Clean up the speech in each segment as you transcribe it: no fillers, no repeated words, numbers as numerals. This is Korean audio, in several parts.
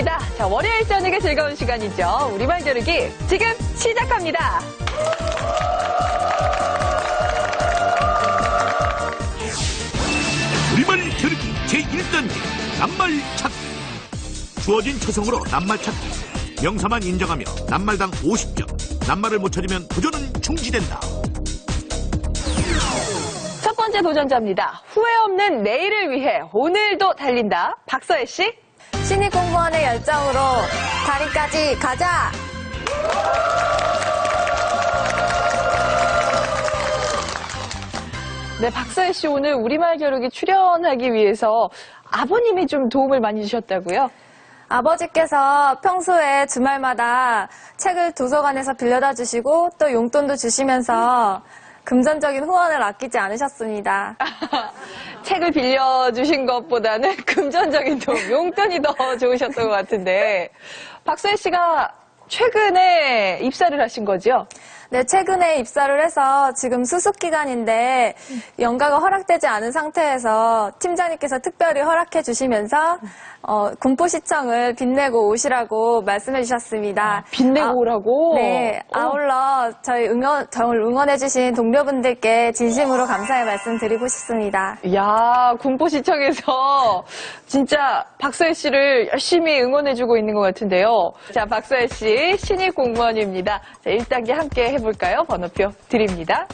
반갑습니다. 자, 월요일 저녁의 즐거운 시간이죠. 우리말 겨루기 지금 시작합니다. 우리말 겨루기 제1단계 낱말 찾기. 주어진 초성으로 낱말 찾기. 명사만 인정하며 낱말당 50점. 낱말을 못 찾으면 도전은 중지된다. 첫 번째 도전자입니다. 후회 없는 내일을 위해 오늘도 달린다. 박서혜 씨. 신입 공무원의 열정으로 다리까지 가자! 네, 박서혜 씨 오늘 우리말 겨루기 출연하기 위해서 아버님이 좀 도움을 많이 주셨다고요? 아버지께서 평소에 주말마다 책을 도서관에서 빌려다 주시고 또 용돈도 주시면서 금전적인 후원을 아끼지 않으셨습니다. 책을 빌려주신 것보다는 금전적인 도움, 용돈이 더 좋으셨던 것 같은데 박서혜 씨가 최근에 입사를 하신 거죠? 네, 최근에 입사를 해서 지금 수습 기간인데 연가가 허락되지 않은 상태에서 팀장님께서 특별히 허락해 주시면서 군포시청을 빛내고 오시라고 말씀해 주셨습니다. 빛내고 오라고? 네, 아울러 저를 응원해 주신 동료분들께 진심으로 감사의 말씀 드리고 싶습니다. 이야, 군포시청에서 진짜 박서혜 씨를 열심히 응원해주고 있는 것 같은데요. 자, 박서혜 씨 신입 공무원입니다. 자, 1단계 함께 해볼까요? 번호표 드립니다.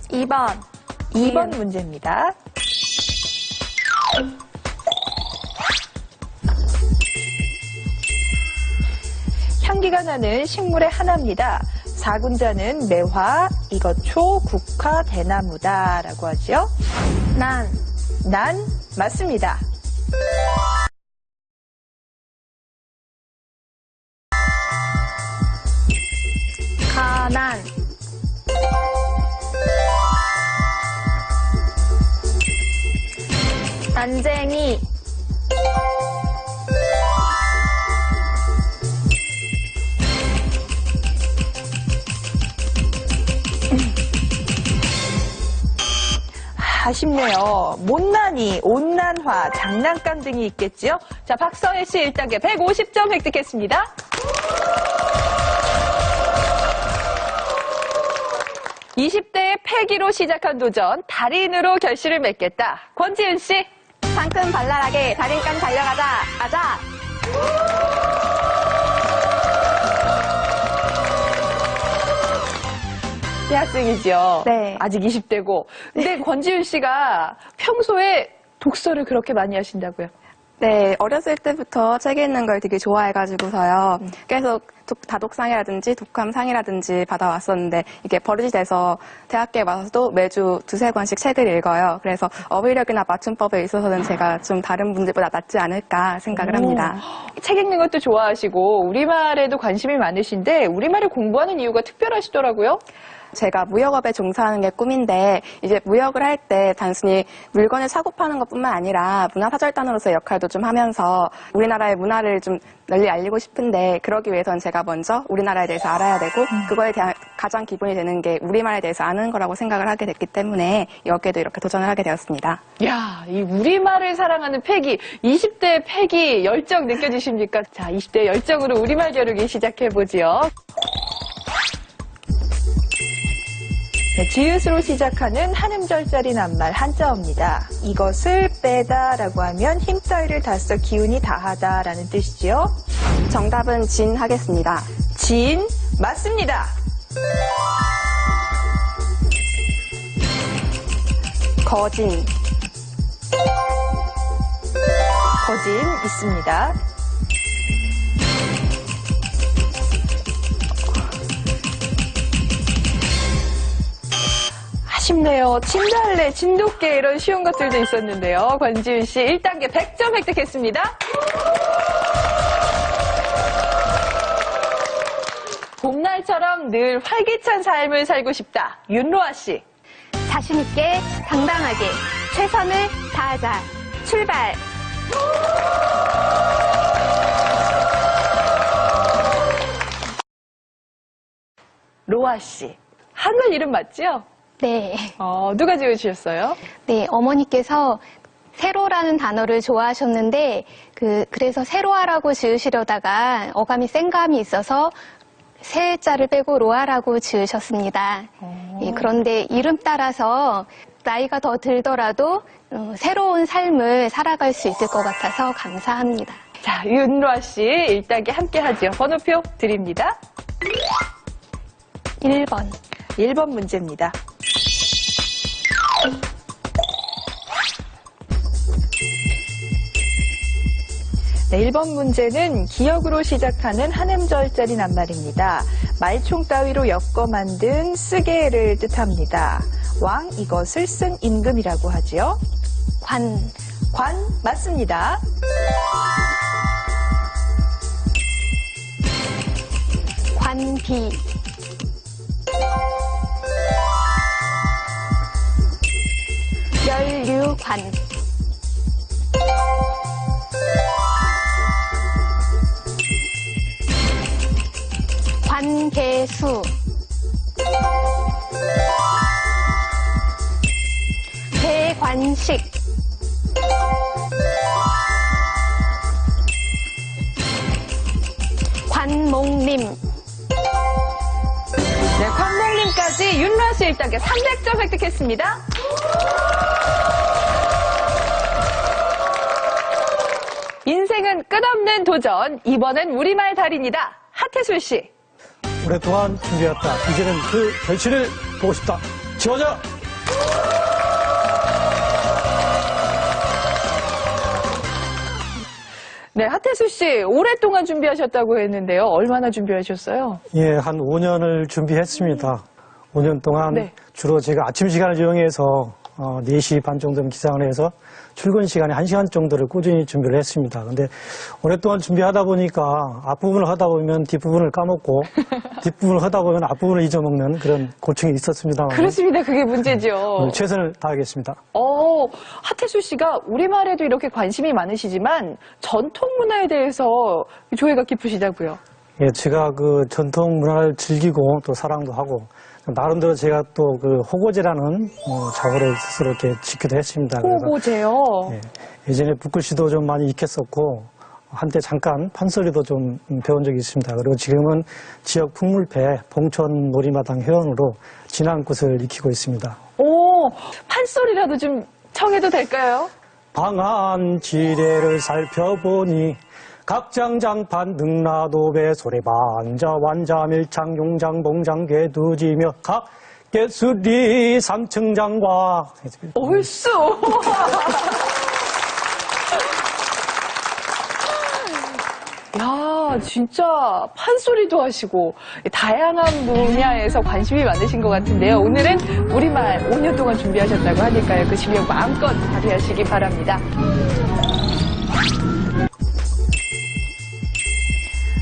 2번 문제입니다. 향기가 나는 식물의 하나입니다. 4군자는 매화, 이것초, 국화, 대나무다 라고 하죠. 난 맞습니다. 가난 난쟁이 아쉽네요. 못난이, 온난화, 장난감 등이 있겠지요. 자, 박서혜 씨 1단계 150점 획득했습니다. (20대의) 패기로 시작한 도전, 달인으로 결실을 맺겠다. 권지은 씨. 상큼 발랄하게 달인감 달려가자. 가자. 대학생이죠. 네. 아직 20대고. 근데 권지은 씨가 평소에 독서를 그렇게 많이 하신다고요? 네, 어렸을 때부터 책 읽는 걸 되게 좋아해가지고서요. 계속 다독상이라든지 독감상이라든지 받아왔었는데 이게 버릇이 돼서 대학교에 와서도 매주 2-3권씩 책을 읽어요. 그래서 어휘력이나 맞춤법에 있어서는 제가 좀 다른 분들보다 낫지 않을까 생각을 합니다. 책 읽는 것도 좋아하시고 우리말에도 관심이 많으신데 우리말을 공부하는 이유가 특별하시더라고요? 제가 무역업에 종사하는 게 꿈인데 이제 무역을 할 때 단순히 물건을 사고 파는 것뿐만 아니라 문화사절단으로서의 역할도 좀 하면서 우리나라의 문화를 좀 널리 알리고 싶은데 그러기 위해서는 제가 먼저 우리나라에 대해서 알아야 되고 그거에 대한 가장 기본이 되는 게 우리말에 대해서 아는 거라고 생각을 하게 됐기 때문에 여기에도 이렇게 도전을 하게 되었습니다. 야, 이 우리말을 사랑하는 패기, 20대의 패기 열정 느껴지십니까? 자, 20대의 열정으로 우리말 겨루기 시작해보지요. 네, 지읒으로 시작하는 한 음절짜리 낱말 한자어입니다. 이것을 빼다 라고 하면 힘 따위를 다 써 기운이 다하다 라는 뜻이지요. 정답은 진 하겠습니다. 진 맞습니다. 거진 거진 있습니다. 아쉽네요. 진달래, 진돗개 이런 쉬운 것들도 있었는데요. 권지윤 씨 1단계 100점 획득했습니다. 봄날처럼 늘 활기찬 삶을 살고 싶다. 윤로아 씨. 자신있게, 당당하게, 최선을 다하자. 출발! 로아 씨. 한글 이름 맞죠? 네. 누가 지어주셨어요? 네, 어머니께서 세로라는 단어를 좋아하셨는데 그래서 세로아라고 지으시려다가 어감이 센 감이 있어서 세자를 빼고 로아라고 지으셨습니다. 예, 그런데 이름 따라서 나이가 더 들더라도 새로운 삶을 살아갈 수 있을 것 같아서 감사합니다. 자, 윤로아 씨 1단계 함께 하죠. 번호표 드립니다. 1번. 1번 문제입니다. 네, 1번 문제는 기역으로 시작하는 한음절짜리 낱말입니다. 말총 따위로 엮어 만든 쓰개를 뜻합니다. 왕, 이것을 쓴 임금이라고 하지요. 관. 관, 맞습니다. 관비. 멸류관. 관계수. 대관식. 관목림. 네, 관목림까지 윤로아 씨 1단계 300점 획득했습니다. 인생은 끝없는 도전. 이번엔 우리말 달인이다. 하태술 씨. 오랫동안 준비했다. 이제는 그 결실을 보고 싶다. 지원자! 네, 하태수 씨 오랫동안 준비하셨다고 했는데요. 얼마나 준비하셨어요? 예, 한 5년을 준비했습니다. 5년 동안 네. 주로 제가 아침 시간을 이용해서 4시 반 정도면 기상을 해서 출근 시간에 1시간 정도를 꾸준히 준비를 했습니다. 근데 오랫동안 준비하다 보니까 앞부분을 하다 보면 뒷부분을 까먹고 뒷부분을 하다 보면 앞부분을 잊어먹는 그런 고충이 있었습니다만 그렇습니다. 그게 문제죠. 오늘 최선을 다하겠습니다. 하태수 씨가 우리말에도 이렇게 관심이 많으시지만 전통 문화에 대해서 조예가 깊으시다고요. 예, 제가 그 전통 문화를 즐기고 또 사랑도 하고 나름대로 제가 또 그 호고제라는 작어를 스스로 이렇게 짓기도 했습니다. 그래서 호고제요. 예, 예전에 붓글씨도 좀 많이 익혔었고 한때 잠깐 판소리도 좀 배운 적이 있습니다. 그리고 지금은 지역 풍물패 봉천 놀이마당 회원으로 진안굿을 익히고 있습니다. 판소리라도 좀 청해도 될까요? 방한 지례를 살펴보니 각장장판 능라도배 소래반자 완자 밀창 용장 봉장 궤두지며 각개수리 삼층장과 얼쑤. 야, 진짜 판소리도 하시고 다양한 분야에서 관심이 많으신 것 같은데요. 오늘은 우리말 5년 동안 준비하셨다고 하니까요. 그 실력 마음껏 발휘하시기 바랍니다.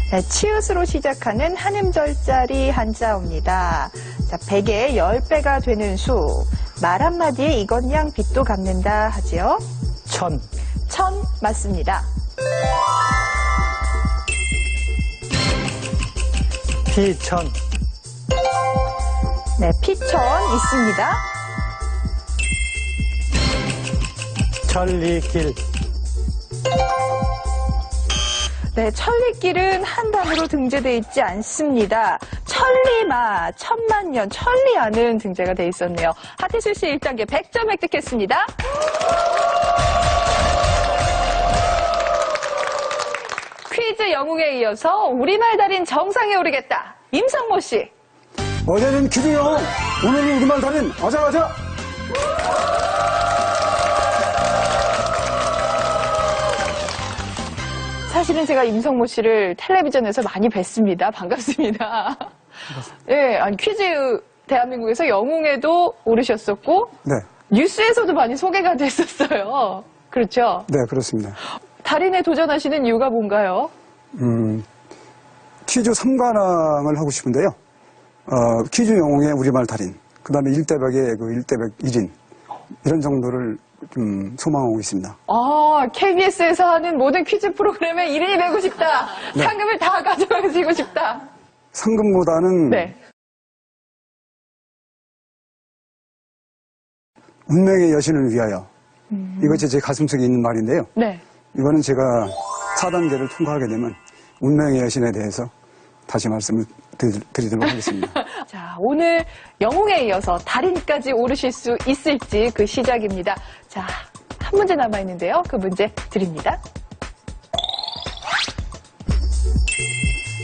자, 치읓으로 시작하는 한음절짜리 한자어입니다. 자, 100에 10배가 되는 수. 말 한마디에 이것양 빚도 갚는다 하지요. 천, 천 맞습니다. 피천, 네, 피천 있습니다. 천리길, 네, 천리길은 한 단어로 등재되어 있지 않습니다. 천리마, 천만년, 천리안은 등재가 되어 있었네요. 하태수 씨 1단계 100점 획득했습니다. 퀴즈 영웅에 이어서 우리말 달인 정상에 오르겠다. 임성모 씨. 어제는 퀴즈 영웅, 오늘은 우리말 달인 아자아자. 사실은 제가 임성모 씨를 텔레비전에서 많이 뵀습니다. 반갑습니다. 예, 아니 퀴즈 대한민국에서 영웅에도 오르셨었고 네, 뉴스에서도 많이 소개가 됐었어요. 그렇죠? 네, 그렇습니다. 달인에 도전하시는 이유가 뭔가요? 퀴즈 3관왕을 하고 싶은데요. 퀴즈 영웅의 우리말 달인, 그 다음에 1대백의 그 1대백 1인, 이런 정도를 좀 소망하고 있습니다. KBS에서 하는 모든 퀴즈 프로그램에 1인이 되고 싶다. 네. 상금을 다 가져가시고 싶다. 상금보다는 네. 운명의 여신을 위하여 이것이 제 가슴속에 있는 말인데요. 네. 이거는 제가 4단계를 통과하게 되면 운명의 여신에 대해서 다시 말씀을 드리도록 하겠습니다. 자, 오늘 영웅에 이어서 달인까지 오르실 수 있을지 그 시작입니다. 자, 한 문제 남아있는데요. 그 문제 드립니다.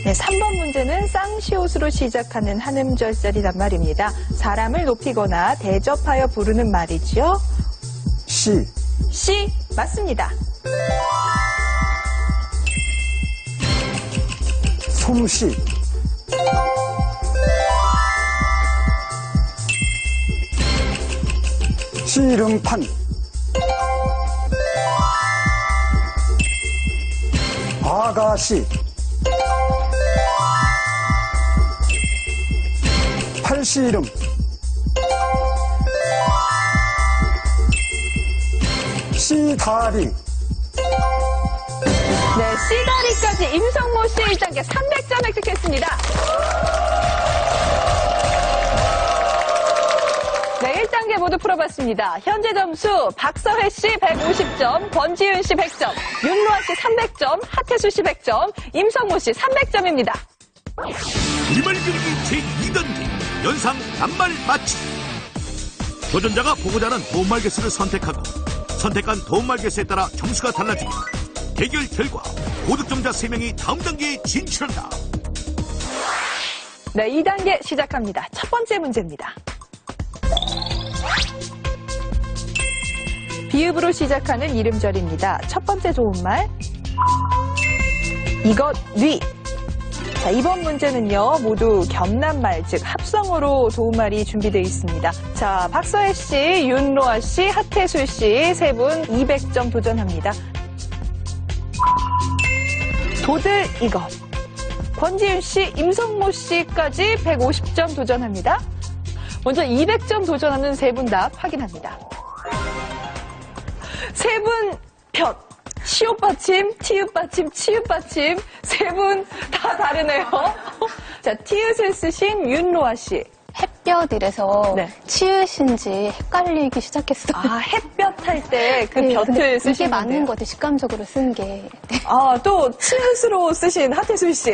네, 3번 문제는 쌍시옷으로 시작하는 한 음절짜리 낱말입니다. 사람을 높이거나 대접하여 부르는 말이죠. 시, C 맞습니다. 솜씨, 씨름판, 아가씨, 팔씨름, 씨다리, 네, C다리까지 임성모 씨 1단계 300점 획득했습니다. 네, 1단계 모두 풀어봤습니다. 현재 점수 박서혜 씨 150점, 권지윤 씨 100점, 윤로아 씨 300점, 하태수 씨 100점, 임성모 씨 300점입니다. 우리말 배우기 제2단계 연상 낱말 맞추기. 도전자가 보고자 하는 도움말 개수를 선택하고 선택한 도움말 개수에 따라 점수가 달라지며 대결 결과 고득점자 3명이 다음 단계에 진출한다. 네, 2단계 시작합니다. 첫 번째 문제입니다. 비읍으로 시작하는 이름절입니다. 첫 번째 도움말 이것, 뉘. 자, 이번 문제는요, 모두 겸남말, 즉 합성어로 도움말이 준비되어 있습니다. 자, 박서혜 씨, 윤로아 씨, 하태수 씨 세 분 200점 도전합니다. 도들 이것. 권지윤 씨, 임성모 씨까지 150점 도전합니다. 먼저 200점 도전하는 세 분 답 확인합니다. 세 분 편. 시옷 받침, 티읕 받침, 치읕 받침 세 분 다 다르네요. 자, 티읕을 쓰신 윤로아 씨. 햇볕 이래서 네. 치읓인지 헷갈리기 시작했어요. 아, 햇볕 할 때 그 네, 볕을 근데 쓰신 이게 맞는 건데요. 것 같아요. 직감적으로 쓴 게. 네. 아, 또 치읓으로 쓰신 하태수 씨.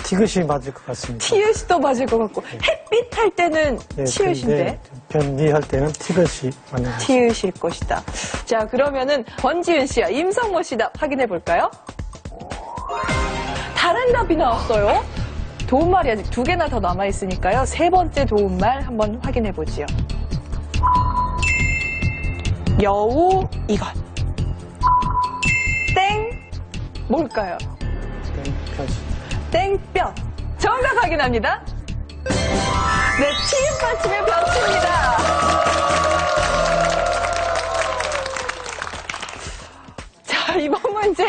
티귿이 맞을 것 같습니다. 티읕도 맞을 것 같고 햇빛 할 때는 네, 치읓인데 근데 변리할 때는 티귿이 맞는 것 같습니다. 티읕일 것이다. 자, 그러면은 권지윤 씨와 임성모 씨 답 확인해 볼까요? 다른 답이 나왔어요. 도움말이 아직 2개나 더 남아 있으니까요. 세 번째 도움말 한번 확인해 보지요. 여우 이것. 땡 뭘까요? 땡까지. 땡볕. 정답 확인합니다. 네, 티읕 받침의 볕입니다. 자, 이번 문제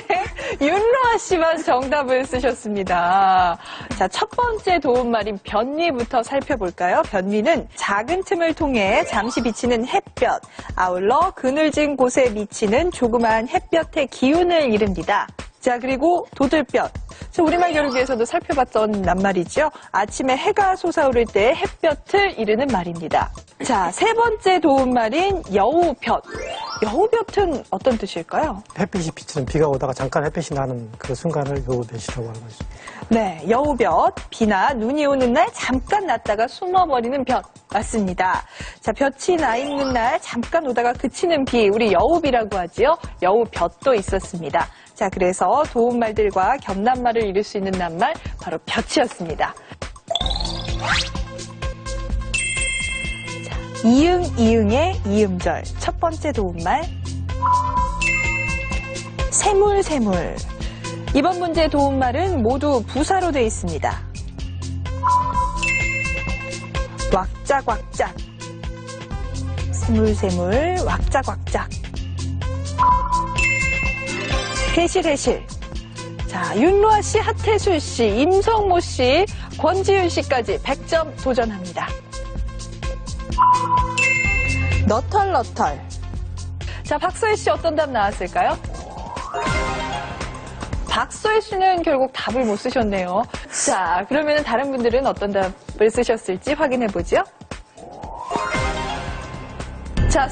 윤로아 씨만 정답을 쓰셨습니다. 자, 첫 번째 도움말인 변리부터 살펴볼까요? 변리는 작은 틈을 통해 잠시 비치는 햇볕, 아울러 그늘진 곳에 미치는 조그마한 햇볕의 기운을 이릅니다. 자, 그리고 도들볕. 자, 우리말 겨루기에서도 살펴봤던 낱말이죠. 아침에 해가 솟아오를 때 햇볕을 이르는 말입니다. 자, 세 번째 도움말인 여우볕. 여우볕은 어떤 뜻일까요? 햇빛이 비치는 비가 오다가 잠깐 햇빛이 나는 그 순간을 여우볕이라고 하는 거죠. 네, 여우볕. 비나 눈이 오는 날 잠깐 났다가 숨어버리는 볕. 맞습니다. 자, 볕이 나 있는 날 잠깐 오다가 그치는 비, 우리 여우비라고 하지요. 여우볕도 있었습니다. 자, 그래서 도움말들과 겸남말을 이룰 수 있는 낱말 바로 볕이었습니다. 자, 이응, 이응의 이음절. 첫 번째 도움말 세물, 세물. 이번 문제 도움말은 모두 부사로 되어 있습니다. 왁작, 왁작. 세물, 세물, 왁작, 왁작. 해실, 해실. 자, 윤로아 씨, 하태수 씨, 임성모 씨, 권지윤 씨까지 100점 도전합니다. 너털, 너털. 자, 박서혜 씨 어떤 답 나왔을까요? 박서혜 씨는 결국 답을 못 쓰셨네요. 자, 그러면 다른 분들은 어떤 답을 쓰셨을지 확인해 보죠. 자,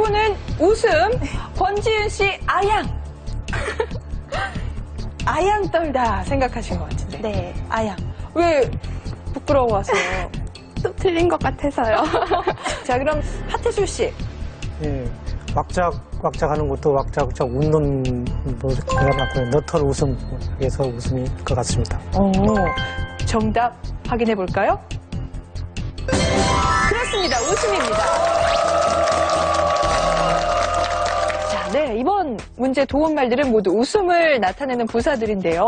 분은 웃음, 권지윤 씨 아양. 아양 떨다 생각하신 것 같은데. 네. 아양. 왜 부끄러워하세요? 또 틀린 것 같아서요. 자, 그럼 하태술 씨. 예, 왁작 하는 것도 왁작 웃는 뭐 제가 봤을 때 너털 웃음에서 웃음일 것 같습니다. 정답 확인해 볼까요? 그렇습니다. 웃음입니다. 자, 네. 이번 문제 도움말들은 모두 웃음을 나타내는 부사들인데요.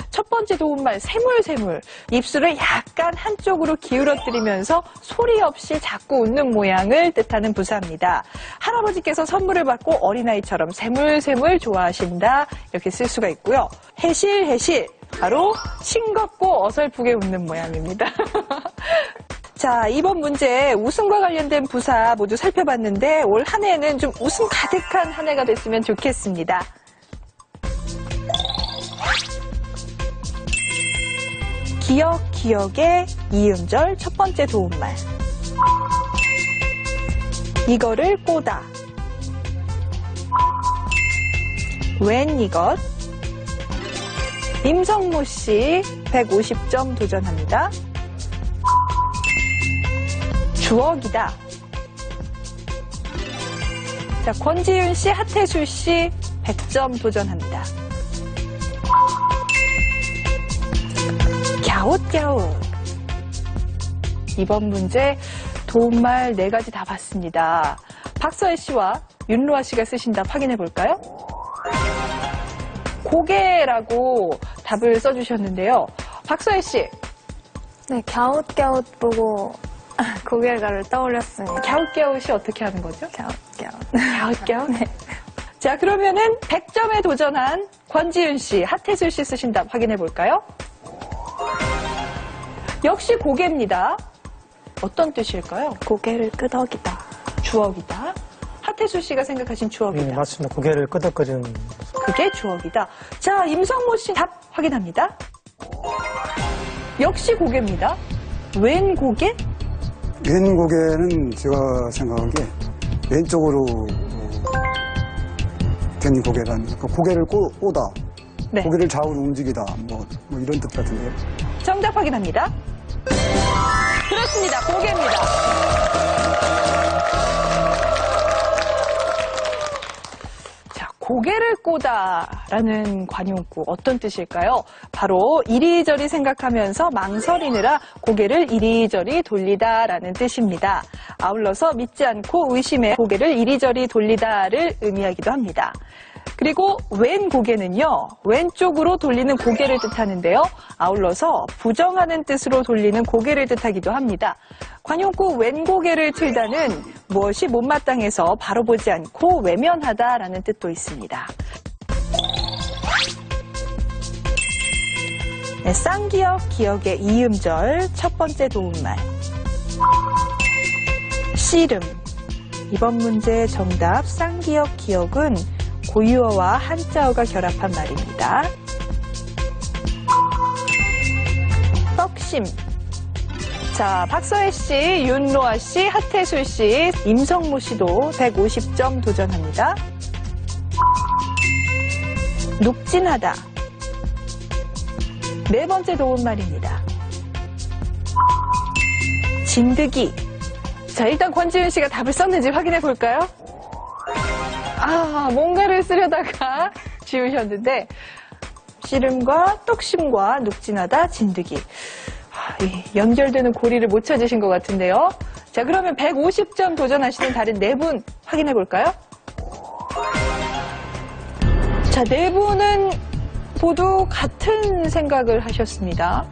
첫 번째 도움말 새물새물. 입술을 약간 한쪽으로 기울어뜨리면서 소리 없이 자꾸 웃는 모양을 뜻하는 부사입니다. 할아버지께서 선물을 받고 어린아이처럼 새물새물 좋아하신다. 이렇게 쓸 수가 있고요. 해실해실. 바로 싱겁고 어설프게 웃는 모양입니다. 자, 이번 문제 웃음과 관련된 부사 모두 살펴봤는데 올 한 해는 좀 웃음 가득한 한 해가 됐으면 좋겠습니다. 기억의 이음절 첫 번째 도움말. 이거를 꼬다. 웬 이것. 임성모 씨 150점 도전합니다. 주억이다. 자, 권지윤 씨, 하태술 씨 100점 도전합니다. 갸웃갸웃. 이번 문제 도움말 4가지 다 봤습니다. 박서혜 씨와 윤로아 씨가 쓰신 답 확인해 볼까요? 고개라고 답을 써주셨는데요. 박서혜 씨. 네, 갸웃갸웃 보고 고개가를 떠올렸습니다. 갸웃갸웃이 어떻게 하는 거죠? 갸웃갸웃. 갸웃갸웃? 네. 자, 그러면은 100점에 도전한 권지윤 씨, 하태술 씨 쓰신 답 확인해 볼까요? 역시 고개입니다. 어떤 뜻일까요? 고개를 끄덕이다. 주억이다. 하태술 씨가 생각하신 주억이다. 예, 맞습니다. 고개를 끄덕거리는. 그게 주억이다. 자, 임성모 씨 답 확인합니다. 역시 고개입니다. 웬 고개? 왼 고개는 제가 생각하기에 왼쪽으로 된 고개란, 고개를 꼬다, 네. 고개를 좌우로 움직이다, 뭐 이런 뜻 같은데요. 정답 확인합니다. 그렇습니다. 고개입니다. 자, 고개를 꼬다라는 관용구 어떤 뜻일까요? 바로 이리저리 생각하면서 망설이느라 고개를 이리저리 돌리다라는 뜻입니다. 아울러서 믿지 않고 의심해 고개를 이리저리 돌리다를 의미하기도 합니다. 그리고 왼 고개는요, 왼쪽으로 돌리는 고개를 뜻하는데요. 아울러서 부정하는 뜻으로 돌리는 고개를 뜻하기도 합니다. 관용구 왼 고개를 틀다는 무엇이 못마땅해서 바로 보지 않고 외면하다라는 뜻도 있습니다. 네, 쌍기역, 기역의 이음절 첫 번째 도움말. 씨름. 이번 문제의 정답 쌍기역, 기역은 고유어와 한자어가 결합한 말입니다. 떡심. 자, 박서혜 씨, 윤로아 씨, 하태술 씨, 임성모 씨도 150점 도전합니다. 녹진하다. 네 번째 도움말입니다. 진드기. 자, 일단 권지윤 씨가 답을 썼는지 확인해 볼까요? 뭔가를 쓰려다가 지우셨는데 씨름과 떡심과 눅진하다, 진드기. 연결되는 고리를 못 찾으신 것 같은데요. 자, 그러면 150점 도전하시는 다른 4분 확인해 볼까요? 자, 4분은 모두 같은 생각을 하셨습니다.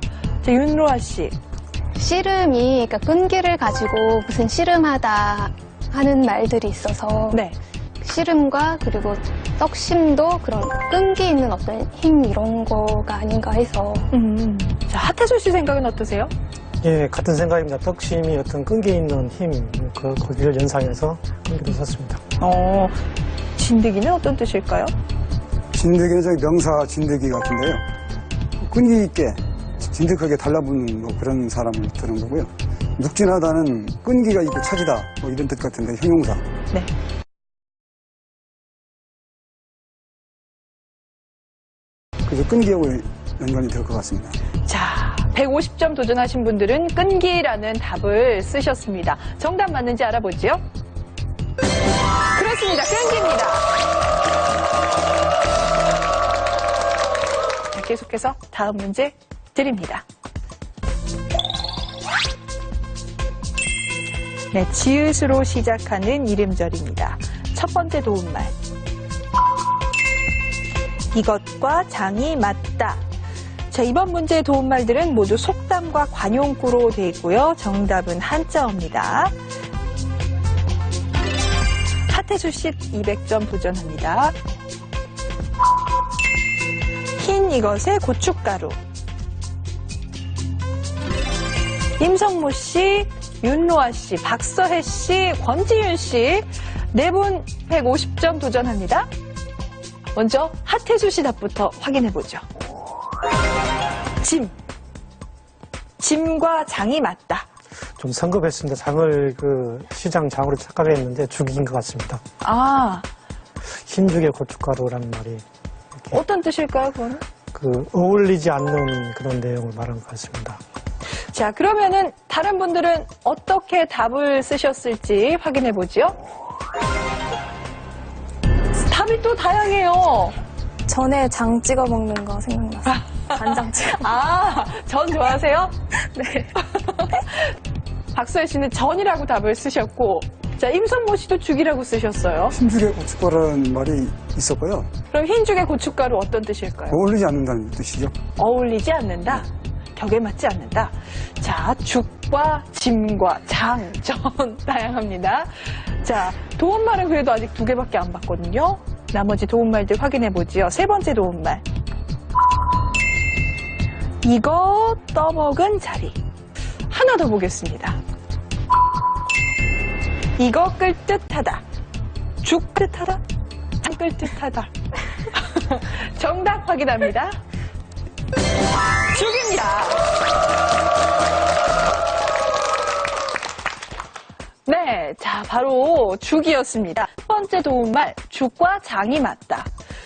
자, 윤로아 씨. 씨름이, 그러니까 끈기를 가지고 무슨 씨름하다 하는 말들이 있어서 네. 씨름과 그리고 떡심도 그런 끈기 있는 어떤 힘 이런 거가 아닌가 해서. 자, 하태술 씨 생각은 어떠세요? 예, 같은 생각입니다. 떡심이 어떤 끈기 있는 힘, 거기를 연상해서 끈기도 썼습니다. 진드기는 어떤 뜻일까요? 진드기는 저기 명사 진드기 같은데요. 끈기 있게 진득하게 달라붙는 뭐 그런 사람을 드는 거고요. 눅진하다는 끈기가 있고 차지다 뭐 이런 뜻 같은데 형용사. 네. 그래서 끈기하고 연관이 될 것 같습니다. 자, 150점 도전하신 분들은 끈기라는 답을 쓰셨습니다. 정답 맞는지 알아보지요? 그렇습니다. 끈기입니다. 자, 계속해서 다음 문제 드립니다. 네, 지읒으로 시작하는 이름절입니다. 첫 번째 도움말. 이것과 장이 맞다. 자, 이번 문제의 도움말들은 모두 속담과 관용구로 되어 있고요. 정답은 한자어입니다. 하태수 씨 200점 도전합니다. 흰 이것에 고춧가루. 임성모 씨, 윤로아 씨, 박서혜 씨, 권지윤 씨, 네 분 150점 도전합니다. 먼저 하태수 씨 답부터 확인해보죠. 짐과 장이 맞다. 좀 성급했습니다. 장을 시장 장으로 착각을 했는데 죽인 것 같습니다. 아, 흰죽에 고춧가루라는 말이 어떤 뜻일까요, 그거는? 어울리지 않는 그런 내용을 말한 것 같습니다. 자, 그러면은 다른 분들은 어떻게 답을 쓰셨을지 확인해보죠. 답이 또 다양해요. 전에 장 찍어 먹는 거 생각났어요. 간장 찍어. 아, 전 좋아하세요? 네. 박소혜 씨는 전이라고 답을 쓰셨고, 자, 임성모 씨도 죽이라고 쓰셨어요. 흰죽에 고춧가루라는 말이 있었고요. 그럼 흰죽에 고춧가루 어떤 뜻일까요? 어울리지 않는다는 뜻이죠. 어울리지 않는다. 격에 맞지 않는다. 자, 죽과 짐과 장, 전 다양합니다. 자, 도움말은 그래도 아직 2개밖에 안 봤거든요. 나머지 도움말들 확인해보지요. 세 번째 도움말. 이거 떠먹은 자리. 하나 더 보겠습니다. 이거 끌 듯하다. 죽 듯하다. 장 끌 듯하다. 정답 확인합니다. 죽입니다. 네, 자, 바로 죽이었습니다. 첫 번째 도움말, 죽과 장이 맞다.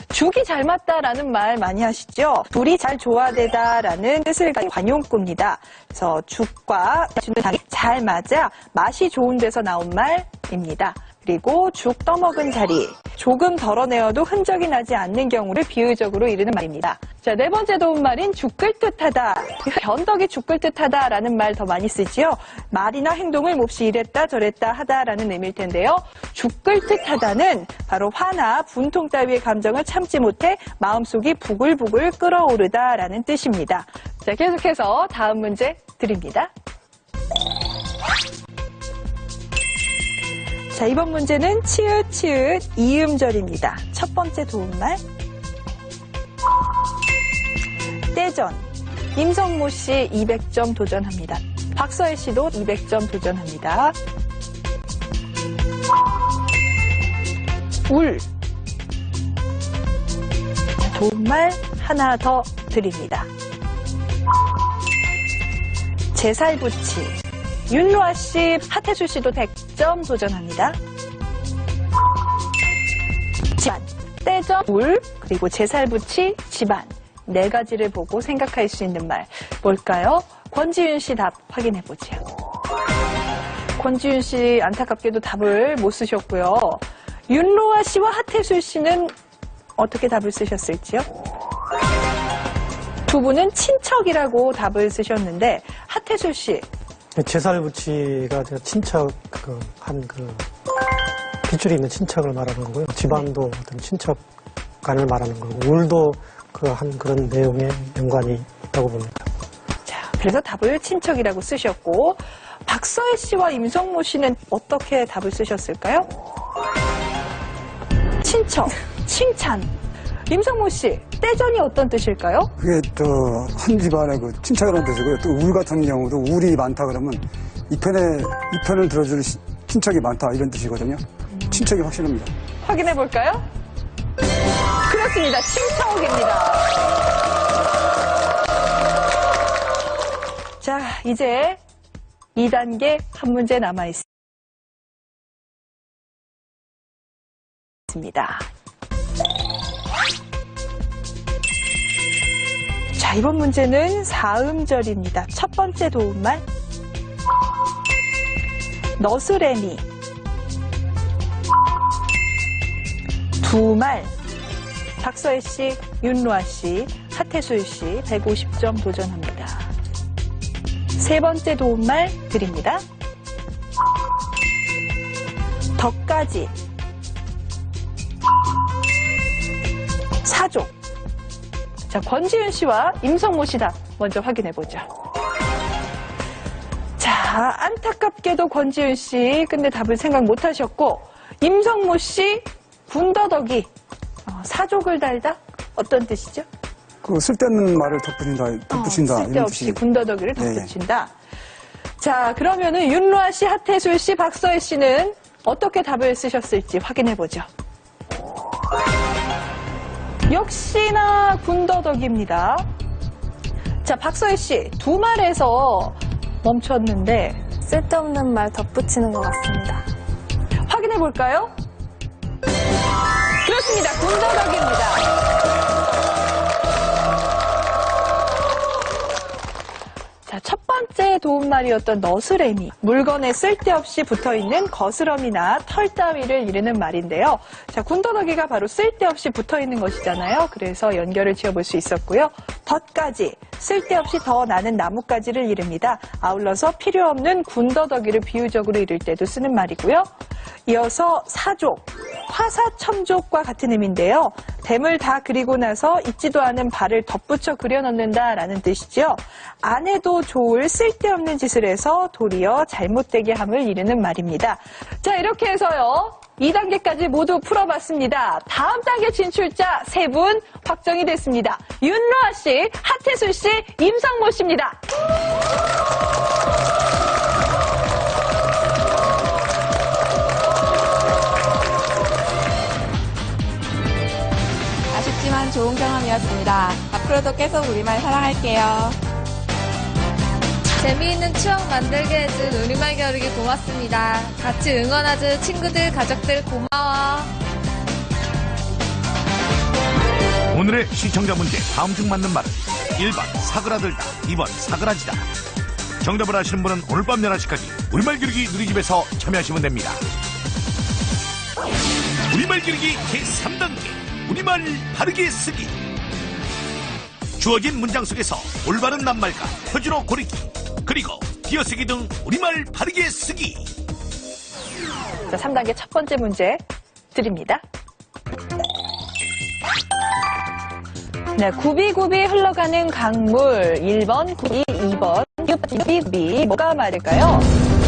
죽이 잘 맞다라는 말 많이 하시죠? 둘이 잘 조화되다라는 뜻을 가진 관용구입니다. 그래서 죽과 장이 잘 맞아 맛이 좋은 데서 나온 말입니다. 그리고 죽 떠먹은 자리, 조금 덜어내어도 흔적이 나지 않는 경우를 비유적으로 이르는 말입니다. 자, 네 번째 도움말인 죽 끌 듯하다. 변덕이 죽 끌 듯하다라는 말 더 많이 쓰지요. 말이나 행동을 몹시 이랬다 저랬다 하다라는 의미일 텐데요. 죽 끌 듯하다는 바로 화나 분통 따위의 감정을 참지 못해 마음속이 부글부글 끓어오르다라는 뜻입니다. 자, 계속해서 다음 문제 드립니다. 자, 이번 문제는 치읓, 치읓, 이음절입니다. 첫 번째 도움말. 떼전. 임성모 씨 200점 도전합니다. 박서혜 씨도 200점 도전합니다. 울. 도움말 하나 더 드립니다. 제살붙이. 윤로아 씨, 하태수 씨도 100점 도전합니다. 집안, 떼전, 울, 그리고 제살붙이, 집안. 네 가지를 보고 생각할 수 있는 말 뭘까요? 권지윤 씨 답 확인해보죠. 권지윤 씨 안타깝게도 답을 못 쓰셨고요. 윤로아 씨와 하태수 씨는 어떻게 답을 쓰셨을지요? 두 분은 친척이라고 답을 쓰셨는데 하태수 씨. 제살붙이가 친척 빗줄이 있는 친척을 말하는 거고요. 집안도 어떤 친척 간을 말하는 거고, 울도 그런 내용에 연관이 있다고 봅니다. 자, 그래서 답을 친척이라고 쓰셨고, 박서혜 씨와 임성모 씨는 어떻게 답을 쓰셨을까요? 친척, 칭찬. 임성모 씨, 떼전이 어떤 뜻일까요? 그게 한 집안의 친척이라는 뜻이고요. 또 울 같은 경우도 울이 많다 그러면 이 편을 들어줄 친척이 많다 이런 뜻이거든요. 친척이 확실합니다. 확인해 볼까요? 그렇습니다. 친척입니다. 자, 이제 2단계 한 문제 남아 있습니다. 자, 이번 문제는 사음절입니다. 첫 번째 도움말. 너스레미. 두말. 박서혜 씨, 윤로아 씨, 하태술 씨 150점 도전합니다. 세 번째 도움말 드립니다. 덕까지. 사족. 자, 권지윤 씨와 임성모 씨 답 먼저 확인해 보죠. 자, 안타깝게도 권지윤 씨 끝내 답을 생각 못 하셨고, 임성모 씨 군더더기. 사족을 달다? 어떤 뜻이죠? 그 쓸데없는 말을 덧붙인다. 이런 쓸데없이 뜻이. 군더더기를 예, 예. 덧붙인다. 자, 그러면은 윤로아 씨, 하태술 씨, 박서혜 씨는 어떻게 답을 쓰셨을지 확인해 보죠. 역시나 군더더기입니다. 자, 박서혜 씨, 두 말에서 멈췄는데 쓸데없는 말 덧붙이는 것 같습니다. 확인해 볼까요? 그렇습니다. 군더더기입니다. 자, 첫 번째 도움말이었던 너스레미. 물건에 쓸데없이 붙어있는 거스럼이나 털 따위를 이르는 말인데요. 자, 군더더기가 바로 쓸데없이 붙어있는 것이잖아요. 그래서 연결을 지어볼 수 있었고요. 덧까지, 쓸데없이 더 나는 나뭇가지를 이릅니다. 아울러서 필요 없는 군더더기를 비유적으로 이를 때도 쓰는 말이고요. 이어서 사족, 화사첨족과 같은 의미인데요. 뱀을 다 그리고 나서 잊지도 않은 발을 덧붙여 그려넣는다라는 뜻이죠. 안 해도 좋을 쓸데없는 짓을 해서 도리어 잘못되게 함을 이르는 말입니다. 자, 이렇게 해서요. 2단계까지 모두 풀어봤습니다. 다음 단계 진출자 3분 확정이 됐습니다. 윤로아 씨, 하태술 씨, 임성모 씨입니다. 아쉽지만 좋은 경험이었습니다. 앞으로도 계속 우리말 사랑할게요. 재미있는 추억 만들게 해준 우리말 겨루기 고맙습니다. 같이 응원해준 친구들, 가족들 고마워. 오늘의 시청자 문제 다음 중 맞는 말은 1번 사그라들다, 2번 사그라지다. 정답을 아시는 분은 오늘 밤 11시까지 우리말 기르기 누리집에서 참여하시면 됩니다. 우리말 기르기 제3단계 우리말 바르게 쓰기. 주어진 문장 속에서 올바른 낱말과 표준어 고르기, 그리고 띄어쓰기 등 우리말 바르게 쓰기. 자, 3단계 첫 번째 문제 드립니다. 네, 굽이굽이 흘러가는 강물 1번 굽이, 2번 굽이굽이 뭐가 맞을까요?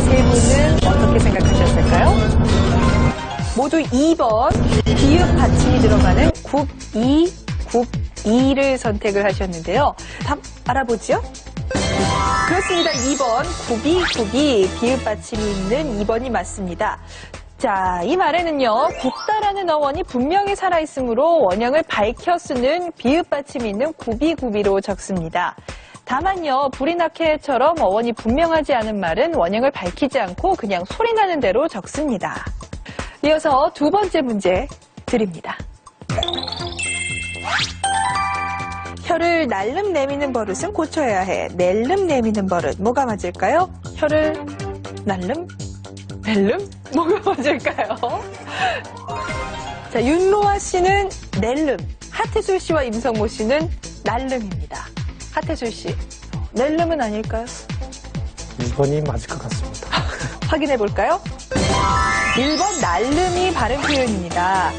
세 분은 어떻게 생각하셨을까요? 모두 2번 비읍 받침이 들어가는 굽이를 선택을 하셨는데요. 답 알아보죠? 그렇습니다. 2번 굽이굽이 비읍 받침이 있는 2번이 맞습니다. 자, 이 말에는요, 굽다라는 어원이 분명히 살아있으므로 원형을 밝혀 쓰는 비읍 받침이 있는 굽이굽이로 적습니다. 다만요, 불이나케처럼 어원이 분명하지 않은 말은 원형을 밝히지 않고 그냥 소리나는 대로 적습니다. 이어서 두 번째 문제 드립니다. 혀를 날름 내미는 버릇은 고쳐야 해. 낼름 내미는 버릇 뭐가 맞을까요? 혀를 날름? 낼름? 뭐가 맞을까요? 자, 윤로아 씨는 낼름, 하태술 씨와 임성모 씨는 날름입니다. 하태술 씨, 낼름은 아닐까요? 2번이 맞을 것 같습니다. 확인해 볼까요? 1번 날름이 바른 표현입니다.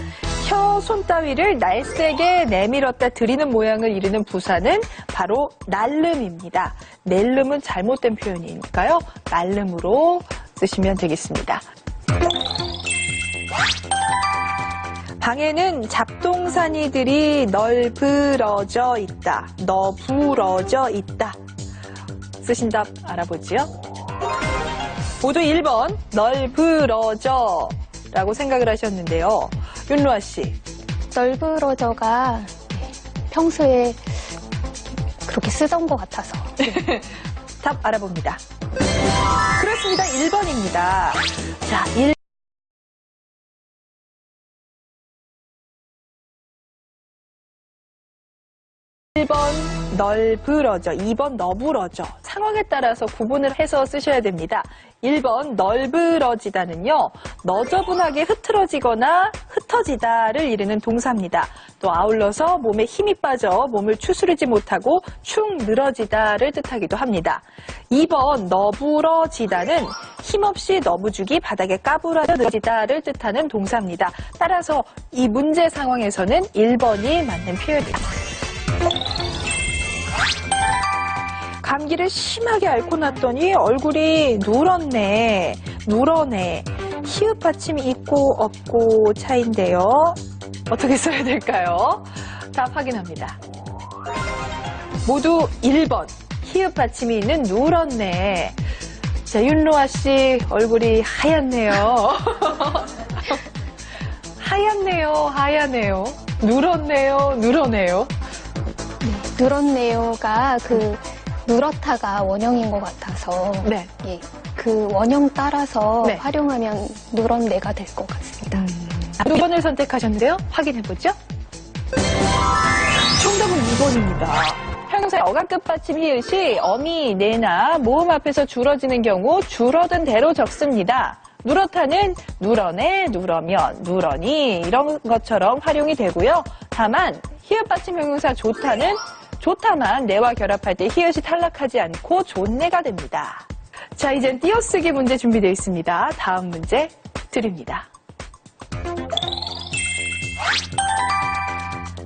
혀, 손 따위를 날쌔게 내밀었다 들이는 모양을 이르는 부사는 바로 날름입니다. 낼름은 잘못된 표현이니까요. 날름으로 쓰시면 되겠습니다. 방에는 잡동사니들이 널브러져 있다. 너부러져 있다. 쓰신 답 알아보지요? 모두 1번 널브러져 라고 생각을 하셨는데요. 윤로아 씨. 널브러져가 평소에 그렇게 쓰던 것 같아서. 답 알아봅니다. 그렇습니다. 1번입니다. 자, 1 1번 널브러져, 2번 너부러져. 상황에 따라서 구분을 해서 쓰셔야 됩니다. 1번 널브러지다는요, 너저분하게 흐트러지거나 흩어지다를 이르는 동사입니다. 또 아울러서 몸에 힘이 빠져 몸을 추스르지 못하고 축 늘어지다를 뜻하기도 합니다. 2번 너부러지다는 힘없이 너부죽이 바닥에 까부라져 늘어지다를 뜻하는 동사입니다. 따라서 이 문제 상황에서는 1번이 맞는 표현입니다. 감기를 심하게 앓고 났더니 얼굴이 누렇네, 누러네. 히읗 받침이 있고 없고 차인데요. 어떻게 써야 될까요? 답 확인합니다. 모두 1번. 히읗 받침이 있는 누렇네. 자, 윤로아 씨 얼굴이 하얗네요. 하얗네요, 하얗네요. 누렇네요, 누러네요. 누렇네요가 누렇다가 원형인 것 같아서 네. 예, 그 원형 따라서 네. 활용하면 누런내가 될 것 같습니다. 두 번을 선택하셨는데요. 확인해보죠. 정답은 2번입니다. 형용사의 어간끝 받침 히읗이 어미, 내나, 모음 앞에서 줄어지는 경우 줄어든 대로 적습니다. 누렇다는 누러네, 누러면, 누러니 이런 것처럼 활용이 되고요. 다만 히읗 받침 형용사 좋다는 좋다만 내와 결합할 때 히읗이 탈락하지 않고 존내가 됩니다. 자, 이젠 띄어쓰기 문제 준비되어 있습니다. 다음 문제 드립니다.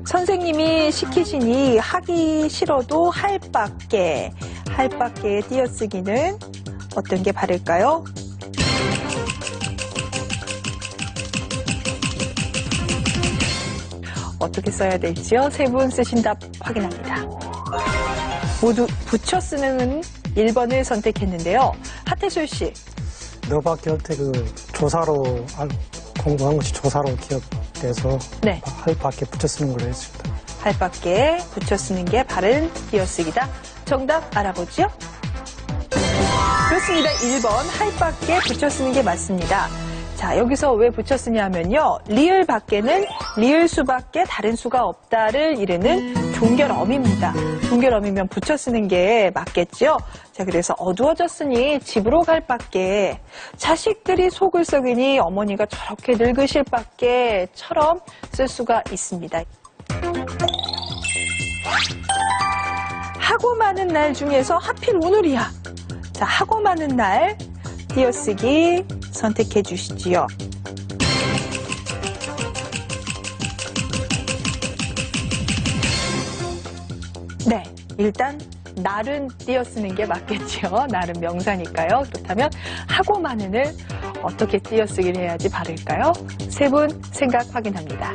선생님이 시키시니 하기 싫어도 할 밖에의 띄어쓰기는 어떤 게 바를까요? 어떻게 써야 될지요? 세 분 쓰신 답 확인합니다. 모두 붙여 쓰는 1번을 선택했는데요. 하태솔 씨. 너밖에 할때 조사로 공부한 것이 조사로 기억돼서 네. 할 밖에 붙여 쓰는 걸로 했습니다. 할 밖에 붙여 쓰는 게 바른 띄어쓰기다. 정답 알아보죠? 그렇습니다. 1번 할 밖에 붙여 쓰는 게 맞습니다. 자, 여기서 왜 붙여 쓰냐면요. 리을 밖에는 리을 수밖에 다른 수가 없다를 이르는 종결어미입니다. 종결어미면 붙여 쓰는 게 맞겠죠? 자, 그래서 어두워졌으니 집으로 갈 밖에, 자식들이 속을 썩이니 어머니가 저렇게 늙으실 밖에처럼 쓸 수가 있습니다. 하고 많은 날 중에서 하필 오늘이야. 자, 하고 많은 날 띄어쓰기 선택해 주시지요. 네, 일단 날은 띄어쓰는 게 맞겠죠. 날은 명사니까요. 그렇다면 하고 많은을 어떻게 띄어쓰기를 해야지 바를까요? 세 분 생각 확인합니다.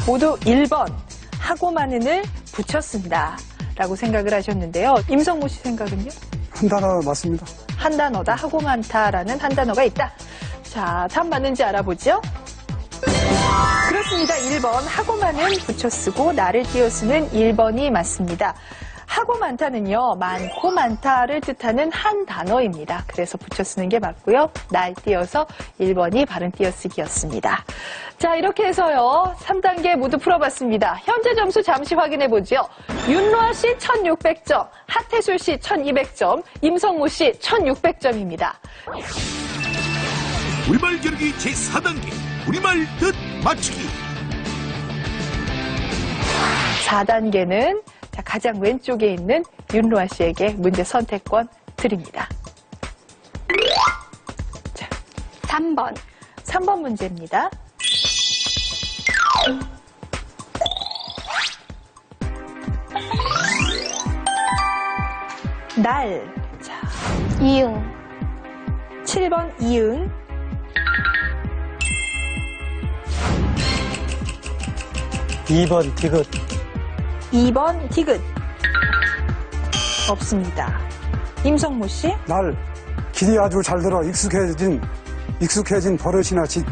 모두 1번 하고 많은을 붙였습니다 라고 생각을 하셨는데요. 임성모 씨 생각은요? 한 단어 맞습니다. 한 단어다, 하고 많다라는 한 단어가 있다. 자, 답 맞는지 알아보죠. 그렇습니다. 1번 하고 많은 붙여 쓰고 나를 띄어 쓰는 1번이 맞습니다. 하고 많다는요, 많고 많다를 뜻하는 한 단어입니다. 그래서 붙여 쓰는 게 맞고요. 날 띄어서 1번이 바른 띄어쓰기였습니다. 자, 이렇게 해서요, 3단계 모두 풀어봤습니다. 현재 점수 잠시 확인해보죠. 윤로아 씨 1600점, 하태솔 씨 1200점, 임성모 씨 1600점입니다. 우리말 겨루기 제4단계 우리말 뜻 맞추기. 4단계는 가장 왼쪽에 있는 윤로아 씨에게 문제 선택권 드립니다. 자, 3번 문제입니다. 날. 자, 이응, 7번 이응. 2번 디귿. 2번 디귿. 없습니다. 임성모 씨. 날 길이 아주 잘 들어 익숙해진 버릇이나 짓.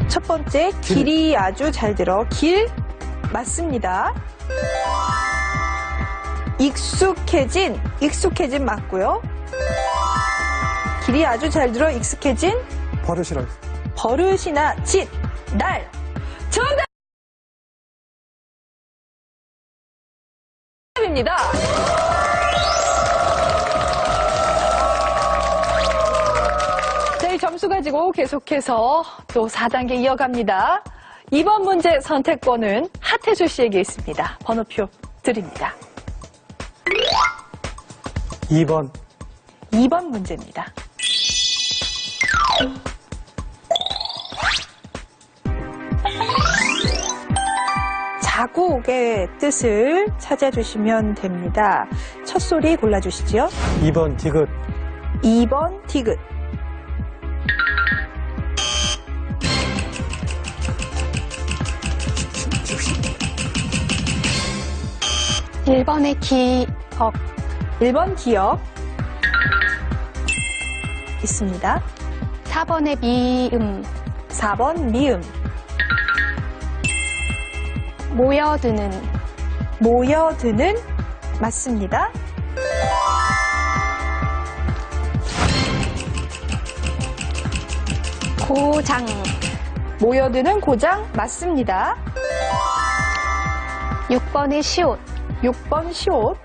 첫 번째, 길이 아주 잘 들어. 길 맞습니다. 익숙해진 맞고요. 길이 아주 잘 들어 익숙해진 버릇이나 짓, 날. 정답! 정답입니다. 자, 이 점수 가지고 계속해서 또 4단계 이어갑니다. 이번 문제 선택권은 하태수 씨에게 있습니다. 번호표 드립니다. 2번, 2번 문제입니다. 자국의 뜻을 찾아주시면 됩니다. 첫 소리 골라주시죠. 2번 디귿, 2번 디귿. 일 1번의 기억, 1번 기억. 있습니다. 4번의 미음, 4번 미음. 모여드는, 모여드는 맞습니다. 고장, 모여드는 고장 맞습니다. 6번의 시옷, 6번 시옷.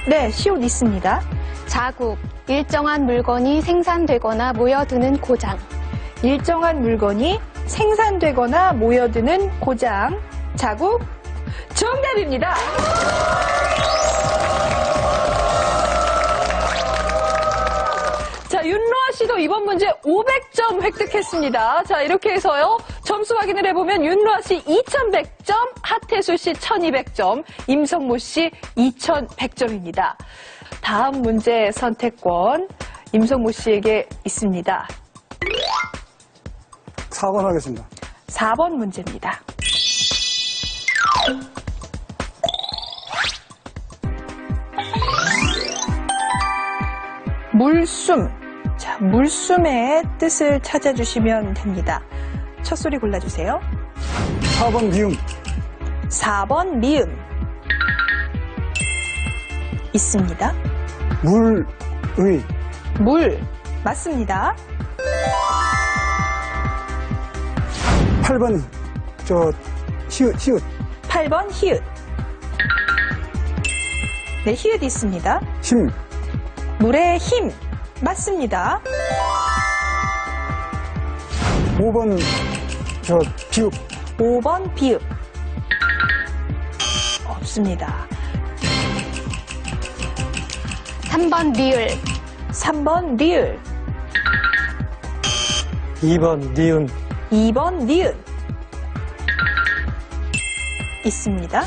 네, 시옷 있습니다. 자국, 일정한 물건이 생산되거나 모여드는 고장. 일정한 물건이 생산되거나 모여드는 고장. 자국 정답입니다. 자, 윤로아 씨도 이번 문제 500점 획득했습니다. 자, 이렇게 해서요. 점수 확인을 해보면 윤로아 씨 2100점, 하태수 씨 1200점, 임성모 씨 2100점입니다. 다음 문제 선택권 임성모 씨에게 있습니다. 4번 하겠습니다. 4번 문제입니다. 물숨. 자, 물숨의 뜻을 찾아주시면 됩니다. 첫 소리 골라주세요. 4번 미음, 4번 미음. 있습니다. 물의, 물. 맞습니다. 8번 히읗, 8번 히읗. 네, 히읗 있습니다. 힘, 물의 힘. 맞습니다. 5번 비읍, 5번 비읍. 없습니다. 3번 리을, 3번 리을. 2번 니은, 2번 니은. 있습니다.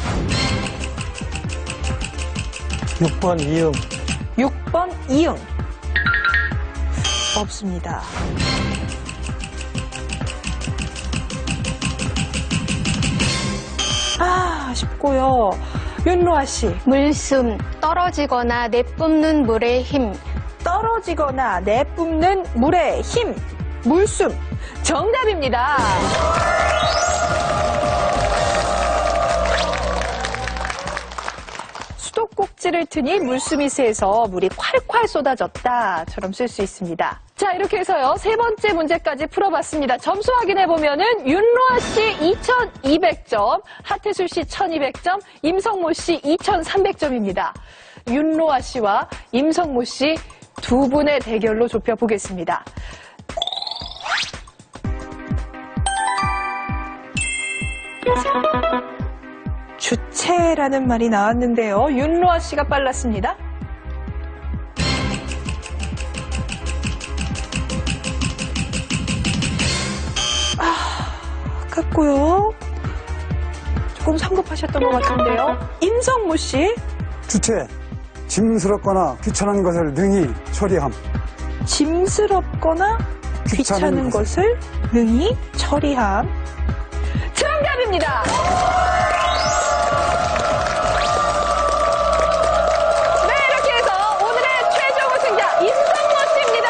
6번 이응, 6번 이응. 없습니다. 아쉽고요. 윤로아 씨. 물숨, 떨어지거나 내뿜는 물의 힘. 떨어지거나 내뿜는 물의 힘. 물숨. 정답입니다. 수도꼭지를 트니 물숨이 새서 물이 콸콸 쏟아졌다처럼 쓸 수 있습니다. 자, 이렇게 해서요. 세 번째 문제까지 풀어봤습니다. 점수 확인해보면은 윤로아 씨 2200점, 하태수 씨 1200점, 임성모 씨 2300점입니다. 윤로아 씨와 임성모 씨 두 분의 대결로 좁혀보겠습니다. 주체라는 말이 나왔는데요. 윤로아 씨가 빨랐습니다. 아깝고요. 조금 성급하셨던 것 같은데요. 임성모 씨. 주체, 짐스럽거나 귀찮은 것을 능히 처리함. 짐스럽거나 귀찮은 것을 능히 처리함. 정답입니다. 네, 이렇게 해서 오늘의 최종 우승자 임성모 씨입니다.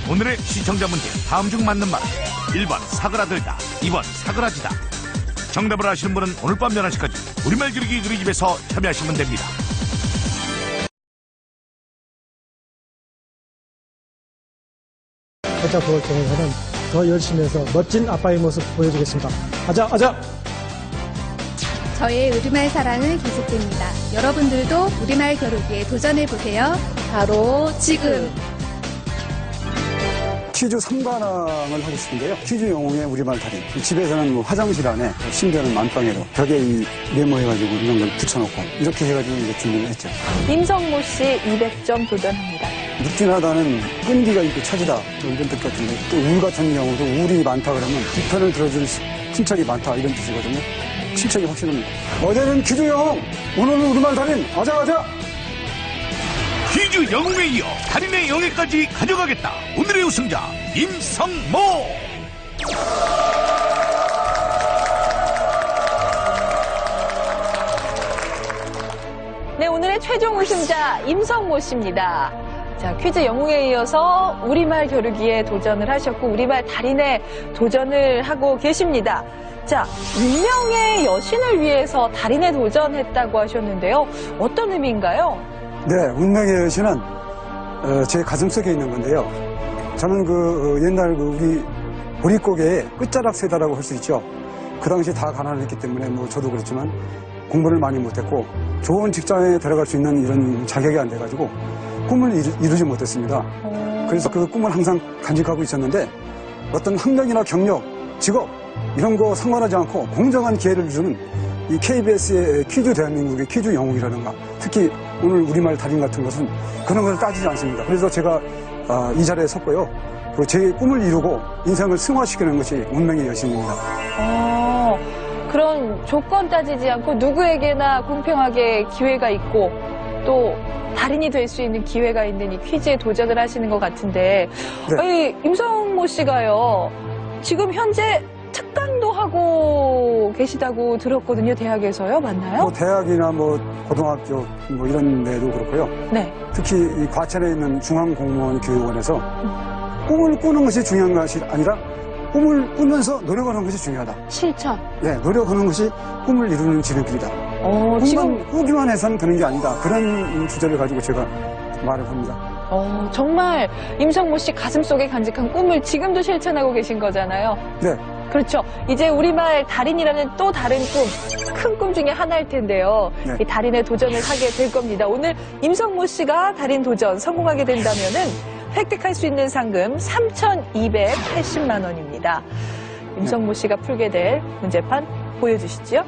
오늘의 시청자 문제 다음 중 맞는 말 1번 사그라들다 2번 사그라지다. 정답을 아시는 분은 오늘 밤 11시까지 우리말 기르기 누리집에서 참여하시면 됩니다. 살짝 보을 테니까는 더 열심히 해서 멋진 아빠의 모습 보여주겠습니다. 아자! 저의 우리말 사랑은 계속됩니다. 여러분들도 우리말 겨루기에 도전해보세요. 바로 지금! 퀴즈 3관왕을 하고 싶은데요. 퀴즈 영웅의 우리말 달인. 집에서는 뭐 화장실 안에, 심지어는 만방에도 벽에 이 메모해가지고 이런 걸 붙여놓고 이렇게 해가지고 이제 준비를 했죠. 임성모 씨 200점 도전합니다. 묵진하다는 끈기가 있고 차지다 뭐 이런 뜻 같은데 또 울 같은 경우도 울이 많다 그러면 이 편을 들어줄 친척이 많다 이런 뜻이거든요. 친척이 확실합니다. 어제는 퀴즈 영웅, 오늘은 우리말 달인. 아자! 퀴즈 영웅에 이어 달인의 영예까지 가져가겠다. 오늘의 우승자 임성모. 네, 오늘의 최종 우승자 임성모 씨입니다. 자, 퀴즈 영웅에 이어서 우리말 겨루기에 도전을 하셨고 우리말 달인에 도전을 하고 계십니다. 자, 운명의 여신을 위해서 달인에 도전했다고 하셨는데요. 어떤 의미인가요? 네, 운명의 여신은 제 가슴속에 있는 건데요. 저는 옛날 우리 보릿고개의 끝자락 세다라고 할 수 있죠. 그 당시 다 가난했기 때문에 뭐 저도 그렇지만 공부를 많이 못했고 좋은 직장에 들어갈 수 있는 이런 자격이 안 돼가지고 꿈을 이루지 못했습니다. 그래서 그 꿈을 항상 간직하고 있었는데 어떤 학력이나 경력, 직업 이런 거 상관하지 않고 공정한 기회를 주는 이 KBS의 퀴즈 대한민국의 퀴즈 영웅이라든가 특히 오늘 우리말 달인 같은 것은 그런 걸 따지지 않습니다. 그래서 제가 이 자리에 섰고요. 그리고 제 꿈을 이루고 인생을 승화시키는 것이 운명의 여신입니다. 그런 조건 따지지 않고 누구에게나 공평하게 기회가 있고 또 달인이 될 수 있는 기회가 있는 이 퀴즈에 도전을 하시는 것 같은데 네. 아니, 임성모 씨가요. 지금 현재 특강도 하고 계시다고 들었거든요. 대학에서요. 맞나요? 뭐 대학이나 뭐 고등학교 뭐 이런 데도 그렇고요. 네. 특히 이 과천에 있는 중앙공무원교육원에서 꿈을 꾸는 것이 중요한 것이 아니라 꿈을 꾸면서 노력하는 것이 중요하다. 실천. 네, 노력하는 것이 꿈을 이루는 지름길이다. 지금 꾸기만 해서는 되는 게 아니다. 그런 주제를 가지고 제가 말을 합니다. 정말 임성모 씨 가슴속에 간직한 꿈을 지금도 실천하고 계신 거잖아요. 네. 그렇죠. 이제 우리말 달인이라는 또 다른 꿈, 큰 꿈 중에 하나일 텐데요. 네. 이 달인의 도전을 하게 될 겁니다. 오늘 임성모 씨가 달인 도전 성공하게 된다면은 획득할 수 있는 상금 3,280만 원입니다. 임성모 씨가 풀게 될 문제판 보여주시죠.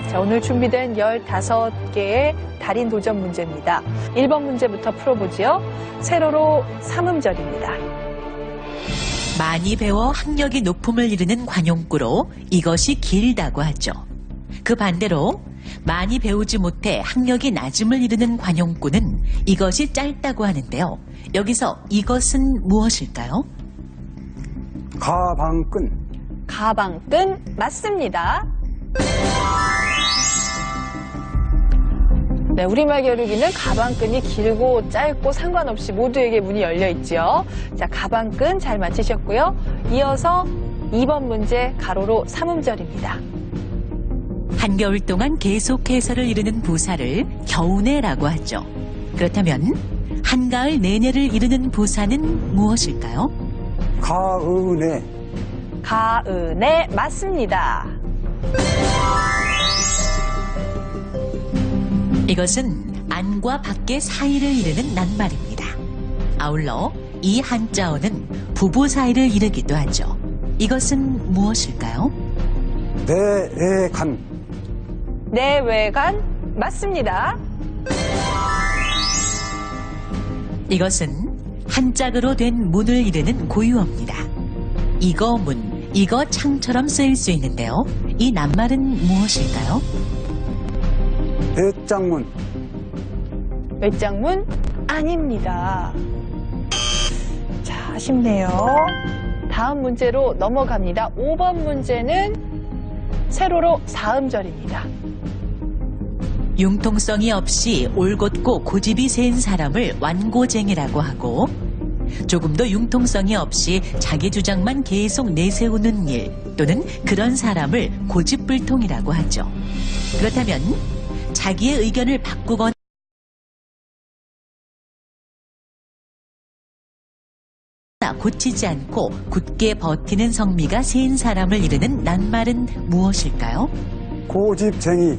자, 오늘 준비된 15개의 달인 도전 문제입니다. 1번 문제부터 풀어보지요. 세로로 삼음절입니다. 많이 배워 학력이 높음을 이루는 관용구로 이것이 길다고 하죠. 그 반대로 많이 배우지 못해 학력이 낮음을 이루는 관용구는 이것이 짧다고 하는데요. 여기서 이것은 무엇일까요? 가방끈. 가방끈 맞습니다. 네, 우리말 겨루기는 가방끈이 길고 짧고 상관없이 모두에게 문이 열려 있죠. 자, 가방끈 잘 맞히셨고요. 이어서 2번 문제 가로로 삼음절입니다. 한겨울 동안 계속 해설을 이루는 부사를 겨우내라고 하죠. 그렇다면 한가을 내내를 이루는 부사는 무엇일까요? 가은에. 가은에 맞습니다. 이것은 안과 밖의 사이를 이르는 낱말입니다. 아울러 이 한자어는 부부 사이를 이르기도 하죠. 이것은 무엇일까요? 내외간. 내외간 맞습니다. 이것은 한짝으로 된 문을 이르는 고유어입니다. 이거 문, 이거 창처럼 쓰일 수 있는데요. 이 낱말은 무엇일까요? 배짱문. 외장문 아닙니다. 자, 아쉽네요. 다음 문제로 넘어갑니다. 5번 문제는 세로로 사음절입니다. 융통성이 없이 올곧고 고집이 센 사람을 완고쟁이라고 하고 조금도 융통성이 없이 자기 주장만 계속 내세우는 일 또는 그런 사람을 고집불통이라고 하죠. 그렇다면 자기의 의견을 바꾸거나 하나 고치지 않고 굳게 버티는 성미가 세인 사람을 이르는 낱말은 무엇일까요? 고집쟁이.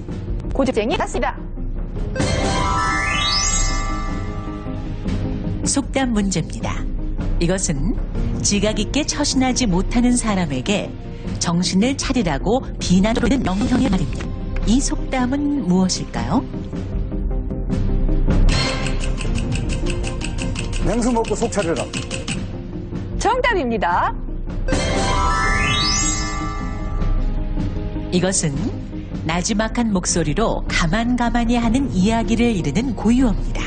고집쟁이 맞습니다. 속담 문제입니다. 이것은 지각 있게 처신하지 못하는 사람에게 정신을 차리라고 비난으로 있는 명령의 말입니다. 이 속담은 무엇일까요? 냉수 먹고 속 차려라. 정답입니다. 이것은 나지막한 목소리로 가만가만히 하는 이야기를 이르는 고유어입니다.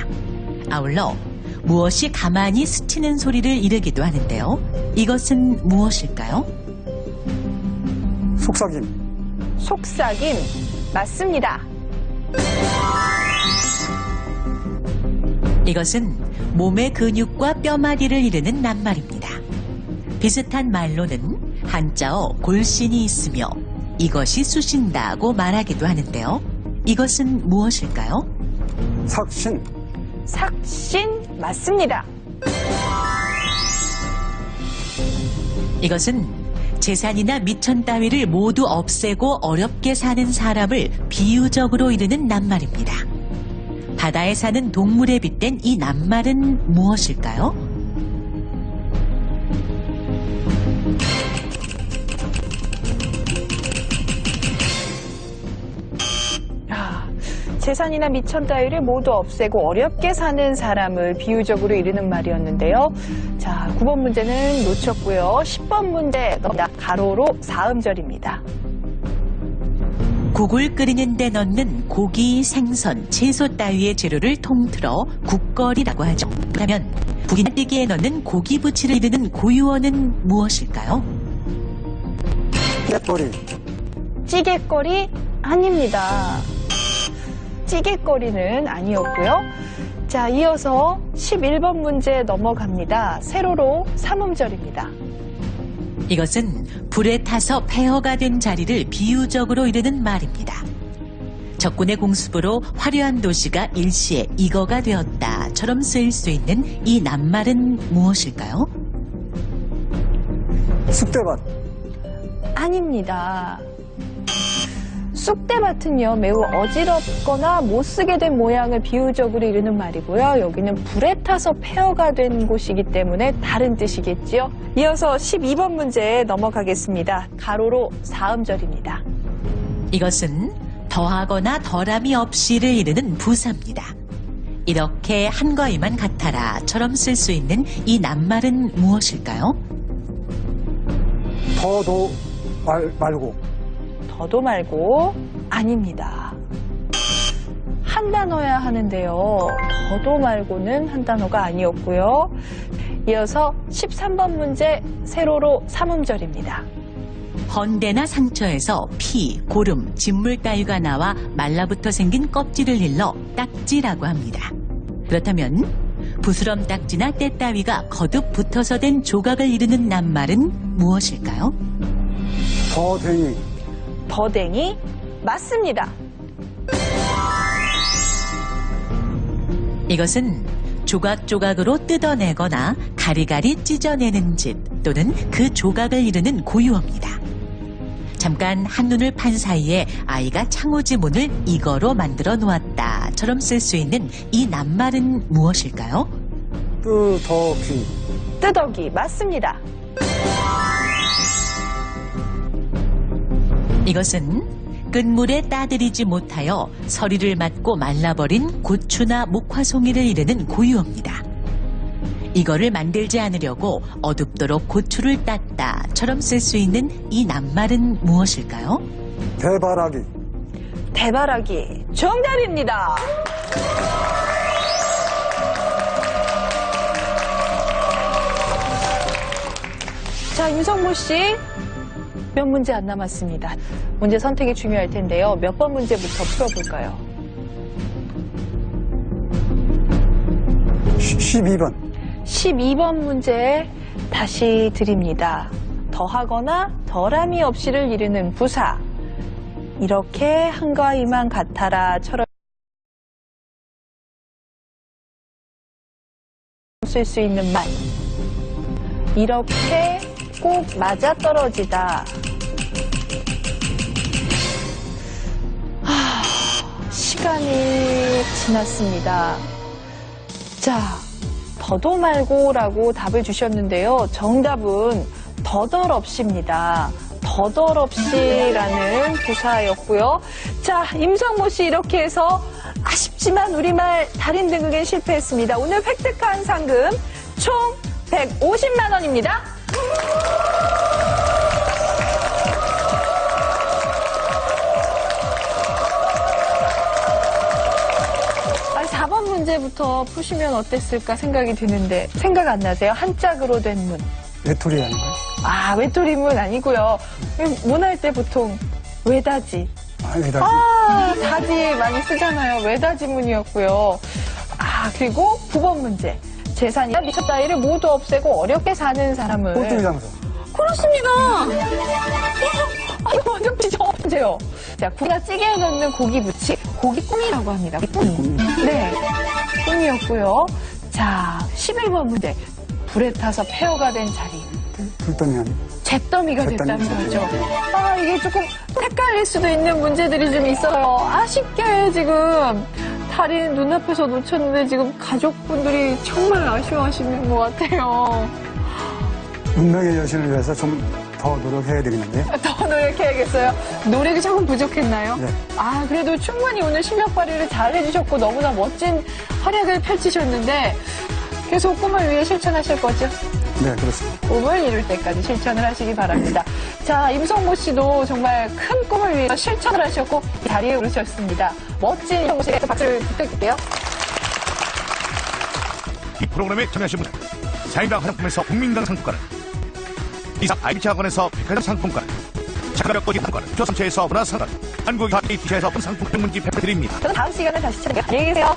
아울러 무엇이 가만히 스치는 소리를 이르기도 하는데요. 이것은 무엇일까요? 속삭임. 속삭임 맞습니다. 이것은 몸의 근육과 뼈마디를 이르는 낱말입니다. 비슷한 말로는 한자어 골신이 있으며 이것이 쑤신다고 말하기도 하는데요. 이것은 무엇일까요? 삭신. 삭신 맞습니다. 이것은 재산이나 미천 따위를 모두 없애고 어렵게 사는 사람을 비유적으로 이르는 낱말입니다. 바다에 사는 동물에 빗댄 이 낱말은 무엇일까요? 재산이나 미천 따위를 모두 없애고 어렵게 사는 사람을 비유적으로 이르는 말이었는데요. 자, 9번 문제는 놓쳤고요. 10번 문제 가로로 사음절입니다. 국을 끓이는 데 넣는 고기, 생선, 채소 따위의 재료를 통틀어 국거리라고 하죠. 그러면 국이나 찌개에 넣는 고기 부치를 이르는 고유어는 무엇일까요? 깨꼬리. 찌개거리 아닙니다. 찌개거리는 아니었고요. 자, 이어서 11번 문제 넘어갑니다. 세로로 삼음절입니다. 이것은 불에 타서 폐허가 된 자리를 비유적으로 이르는 말입니다. 적군의 공습으로 화려한 도시가 일시에 이거가 되었다처럼 쓰일 수 있는 이 낱말은 무엇일까요? 쑥대밭. 아닙니다. 쑥대밭은요, 매우 어지럽거나 못 쓰게 된 모양을 비유적으로 이르는 말이고요. 여기는 불에 타서 폐허가 된 곳이기 때문에 다른 뜻이겠지요. 이어서 12번 문제 넘어가겠습니다. 가로로 사음절입니다. 이것은 더하거나 덜함이 없이를 이르는 부사입니다. 이렇게 한과 이만 같아라처럼 쓸 수 있는 이 낱말은 무엇일까요? 더도 말고. 더도 말고 아닙니다. 한 단어야 하는데요. 더도 말고는 한 단어가 아니었고요. 이어서 13번 문제 세로로 삼음절입니다. 헌대나 상처에서 피, 고름, 진물 따위가 나와 말라붙어 생긴 껍질을 일러 딱지라고 합니다. 그렇다면 부스럼 딱지나 때 따위가 거듭 붙어서 된 조각을 이루는 낱말은 무엇일까요? 더댕이. 더댕이 맞습니다. 이것은 조각조각으로 뜯어내거나 가리가리 찢어내는 짓 또는 그 조각을 이루는 고유어입니다. 잠깐 한눈을 판 사이에 아이가 창호지 문을 이거로 만들어 놓았다처럼 쓸 수 있는 이 낱말은 무엇일까요? 뜨더기. 뜨덕이 맞습니다. 이것은 끝물에 따들이지 못하여 서리를 맞고 말라버린 고추나 목화송이를 이르는 고유어입니다. 이거를 만들지 않으려고 어둡도록 고추를 땄다처럼 쓸 수 있는 이 낱말은 무엇일까요? 대바라기. 대바라기 정답입니다. 자, 윤성모 씨. 몇 문제 안 남았습니다. 문제 선택이 중요할 텐데요. 몇 번 문제부터 풀어볼까요? 12번. 12번 문제 다시 드립니다. 더하거나 덜함이 없이를 이르는 부사. 이렇게 한과 이만 같아라처럼 쓸 수 있는 말. 이렇게 꼭 맞아떨어지다. 시간이 지났습니다. 자, 더도 말고라고 답을 주셨는데요. 정답은 더더럽시입니다. 더더럽시라는 부사였고요. 자, 임성모 씨 이렇게 해서 아쉽지만 우리말 달인 등극엔 실패했습니다. 오늘 획득한 상금 총 150만 원입니다. 4번 문제부터 푸시면 어땠을까 생각이 드는데 생각 안 나세요? 한 짝으로 된 문. 외톨이 아닌가요? 아, 외톨이문 아니고요. 문 할 때 보통 외다지. 외다지. 아, 다지 많이 쓰잖아요. 외다지문이었고요. 아, 그리고 9번 문제. 재산이나 미처 따위를 모두 없애고 어렵게 사는 사람을. 꼴뚜기 장사. 그렇습니다. 이거 완전 비정문제요. 자, 구이나 찌개에 넣는 고기 부치. 고기꿈이라고 합니다. 꿈. 네. 꿈이었고요. 자, 11번 문제. 불에 타서 폐허가 된 자리. 불더미 아니고. 잿더미가 됐다는 거죠. 아, 이게 조금 헷갈릴 수도 있는 문제들이 좀 있어요. 아쉽게 지금 달인 눈앞에서 놓쳤는데 지금 가족분들이 정말 아쉬워하시는 것 같아요. 운명의 여신을 위해서 좀 더 노력해야 되겠는데요. 더 노력해야겠어요. 노력이 조금 부족했나요? 네. 아, 그래도 충분히 오늘 실력 발휘를 잘 해주셨고 너무나 멋진 활약을 펼치셨는데 계속 꿈을 위해 실천하실 거죠? 네, 그렇습니다. 꿈을 이룰 때까지 실천을 하시기 바랍니다. 자, 임성모 씨도 정말 큰 꿈을 위해서 실천을 하셨고 이 자리에 오르셨습니다. 멋진 임성모 씨에게 박수를 부탁드릴게요. 이 프로그램에 참여하신 분은 사인강 화장품에서 국민당 상품권을, 이상 IBC 학원에서 백화점 상품권을, 작가력 고지 상품권을, 조선체에서 문화상권, 한국유학 ATC에서 상품 문지 배포드립니다. 저는 다음 시간에 다시 찾아뵐게요. 안녕히 계세요.